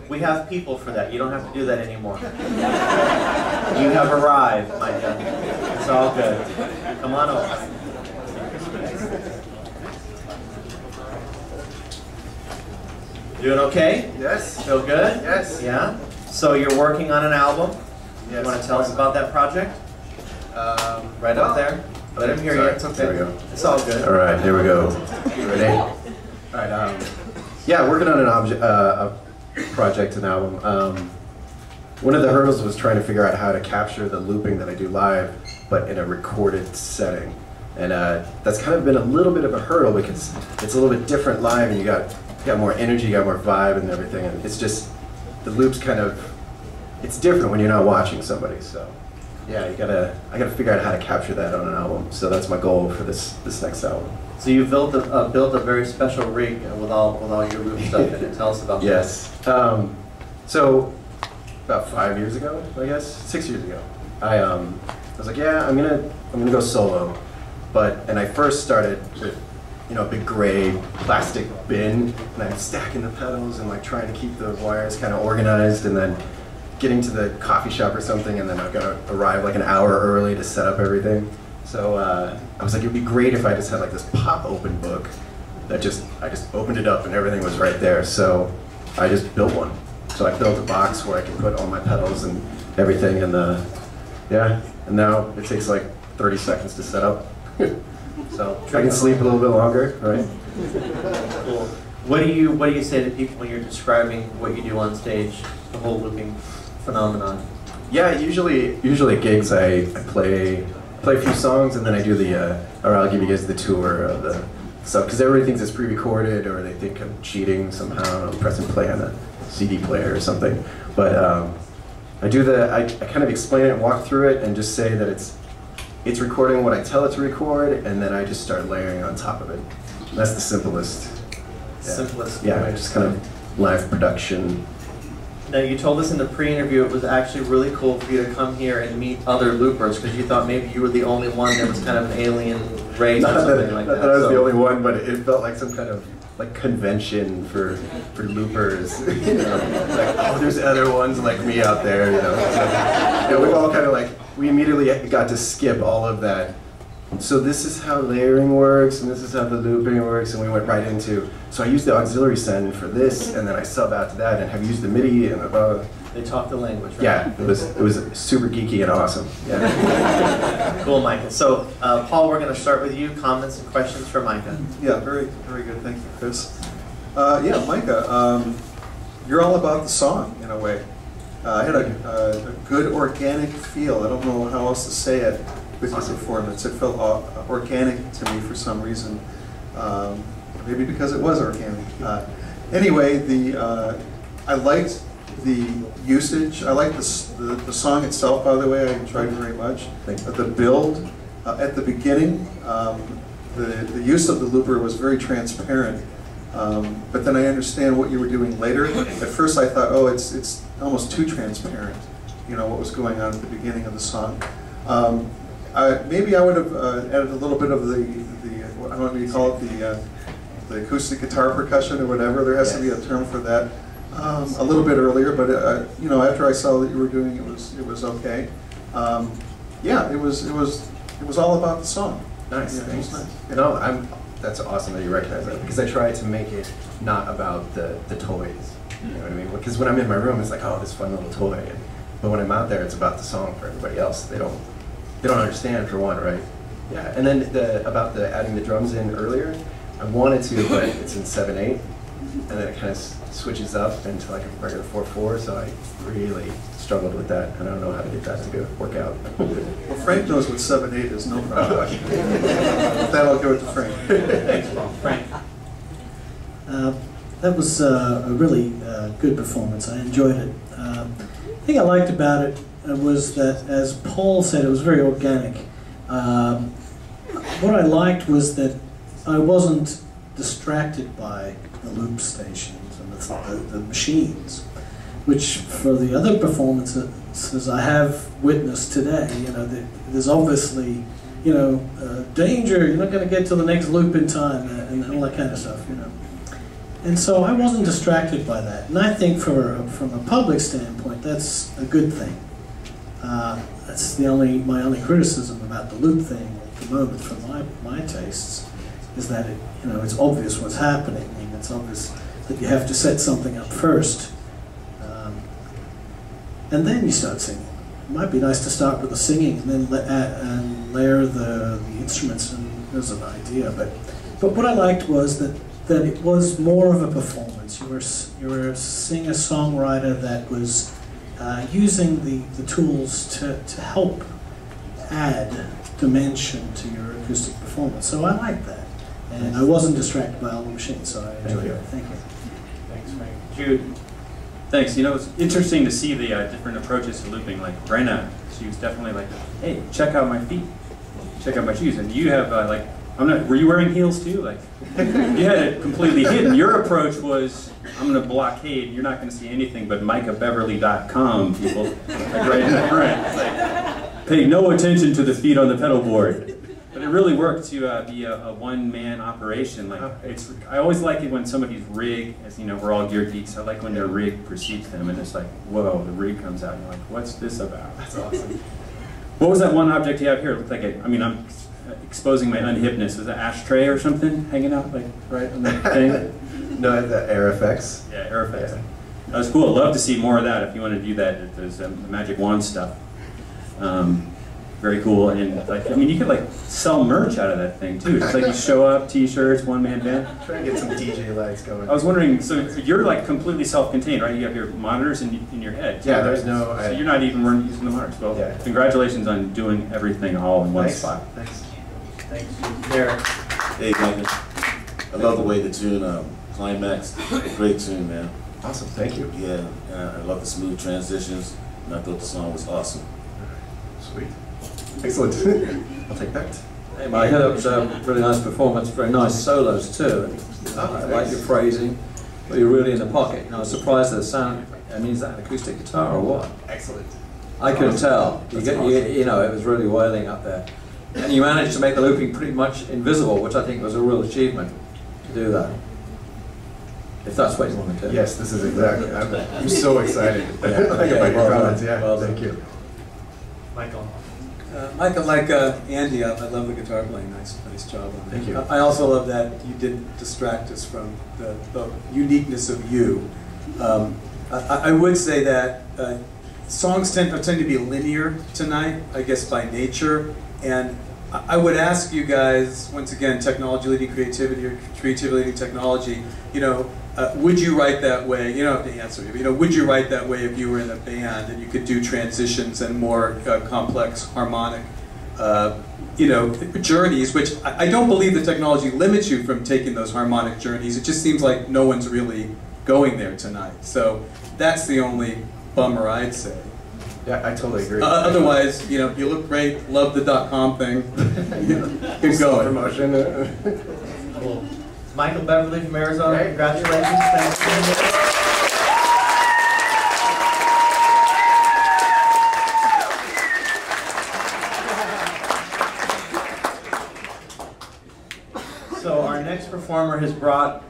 We have people for that. You don't have to do that anymore. You have arrived, Micah. It's all good. Come on over. Doing okay? Yes. Feel good? Yes. Yeah? So you're working on an album? Yes. You want to tell us about that project? Right up there. Let him hear you. It's okay. There we go. It's all good. All right, here we go. Ready? All right. Yeah, working on a project, an album. One of the hurdles was trying to figure out how to capture the looping that I do live, but in a recorded setting. And that's kind of been a little bit of a hurdle because it's a little bit different live, and you got more energy, you got more vibe and everything, and it's just, the loops kind of, it's different when you're not watching somebody, so yeah, I gotta figure out how to capture that on an album. So that's my goal for this next album. So you built a very special rig with all your loop stuff in it. Tell us about that. Yes. So about 5 years ago, I guess 6 years ago, I was like, yeah, I'm gonna go solo, and I first started with, you know, a big gray plastic bin, and I'm stacking the pedals and like trying to keep the wires kind of organized, and then getting to the coffee shop or something, and then I've got to arrive like an hour early to set up everything. So I was like, it would be great if I just had like this pop open book that I just opened it up and everything was right there. So I just built one. So I built a box where I can put all my pedals and everything, and yeah, and now it takes like 30 seconds to set up. So I can sleep a little bit longer, right? Cool. What do you say to people when you're describing what you do on stage, the whole looping phenomenon? Yeah, usually at gigs I play a few songs, and then I do or I'll give you guys the tour of the stuff, because everybody thinks it's pre-recorded, or they think I'm cheating somehow, I'm pressing play on a CD player or something. But I kind of explain it and walk through it and just say that it's recording what I tell it to record, and then I just start layering on top of it. That's the simplest. Yeah. Simplest. Yeah, just kind of live production. Now, you told us in the pre-interview it was actually really cool for you to come here and meet other loopers, because you thought maybe you were the only one that was kind of an alien race or something like that. Not that I was the only one, but it felt like some kind of like convention for loopers. You know? Like, oh, there's other ones like me out there. You know, so, we've all kind of like, we immediately got to skip all of that. So this is how layering works, and this is how the looping works, and we went right into, so I used the auxiliary send for this, and then I sub out to that, and have used the MIDI and the They talk the language, right? Yeah, it was super geeky and awesome. Yeah. Cool, Micah. So, Paul, we're going to start with you. Comments and questions for Micah. Yeah, very, very good. Thank you, Chris. Yeah, Micah, you're all about the song in a way. I had a good organic feel. I don't know how else to say it with your performance. It felt organic to me for some reason. Maybe because it was organic. Anyway, I liked the usage. I liked the song itself, by the way. I enjoyed it very much. The build at the beginning, the use of the looper was very transparent. But then I understand what you were doing later. At first I thought, oh, it's almost too transparent, you know, what was going on at the beginning of the song. Maybe I would have added a little bit of the I don't know what you call it, the acoustic guitar percussion or whatever. There has to be a term for that. A little bit earlier, but you know, after I saw that you were doing it, it was okay. Yeah, it was all about the song. Nice, yeah, thanks. Nice. You know, that's awesome that you recognize that, because I try to make it not about the toys. You know what I mean? Because when I'm in my room, it's like, oh, this fun little toy. But when I'm out there, it's about the song for everybody else. They don't understand, for one, right? Yeah. And then about adding the drums in earlier, I wanted to, but it's in 7/8, and then it kind of switches up into like a regular 4/4. So I really struggled with that, and I don't know how to get that to work out. Well, Frank knows what 7/8 is, no problem. With that, I'll go with Frank. Thanks, Paul. Frank. That was a really good performance. I enjoyed it. The thing I liked about it was that, as Paul said, it was very organic. What I liked was that I wasn't distracted by the loop stations and the machines, which for the other performances I have witnessed today, you know, there's obviously, you know, danger, you're not going to get to the next loop in time, and all that kind of stuff, you know. And so I wasn't distracted by that. And I think from a public standpoint, that's a good thing. That's my only criticism about the loop thing at the moment, for my tastes, is that it's obvious what's happening. I mean, it's obvious that you have to set something up first, and then you start singing. It might be nice to start with the singing and then layer the instruments in as an idea. But what I liked was that it was more of a performance. You were a singer-songwriter that was using the tools to help add dimension to your acoustic performance. So I liked that. And I wasn't distracted by all the machines, so I enjoyed it. Thank you. Thanks, Frank. Jude. Thanks. It's interesting to see the different approaches to looping. Like Brenna, she was definitely like, hey, check out my feet. Check out my shoes. And you have were you wearing heels too? Like, you had it completely hidden. Your approach was, I'm going to blockade. You're not going to see anything but MicahBeverly.com, people. Like right in the front. It's like, pay no attention to the feet on the pedal board. But it really worked to be a one-man operation. Like, I always like it when somebody's rig, as we're all gear geeks. I like when their rig precedes them, and it's like, whoa, the rig comes out, and you're like, what's this about? That's awesome. What was that one object you have here? It looked like I'm exposing my unhipness. Is it an ashtray or something hanging out, like, right on the thing? No, the Air FX. Yeah, Air FX. Yeah. That was cool. I'd love to see more of that if you want to do that. There's the magic wand stuff. Very cool, and you could sell merch out of that thing too. It's like you show up, T-shirts, one-man band. Try to get some DJ lights going. I was wondering, so you're completely self-contained, right? You have your monitors in your head. Yeah, there's no. So you're not even using the monitors. Well, yeah. Congratulations on doing everything all in one spot. Thanks. Thanks, Derek. Hey, Micah. I love the way the tune climaxed. Great tune, man. Awesome. Thank you. Yeah, I love the smooth transitions, and I thought the song was awesome. Sweet. Excellent. I'll take that. Hey, Micah, that was a really nice performance. Very nice solos too. I like your phrasing, but you're really in the pocket. I was surprised at the sound. I mean, is that an acoustic guitar or what? Excellent. I couldn't tell. It was really wailing up there, and you managed to make the looping pretty much invisible, which I think was a real achievement to do that. If that's what you want to do. Yes, this is exactly. I'm so excited. Well, thank you. Michael. Micah, like Andy, I love the guitar playing. Nice job on that. Thank you. I also love that you didn't distract us from the uniqueness of you. I would say that songs tend to be linear tonight, I guess by nature, and I would ask you guys, once again, technology leading creativity or creativity leading technology, would you write that way? You don't have to answer me, but would you write that way if you were in a band and you could do transitions and more complex harmonic, journeys? Which I don't believe the technology limits you from taking those harmonic journeys. It just seems like no one's really going there tonight. So that's the only bummer I'd say. Yeah, I totally agree. Otherwise, you look great. Love the .com thing. Keep going. Promotion. Cool. Michael Beverly from Arizona, congratulations. Thanks for being here. So our next performer has brought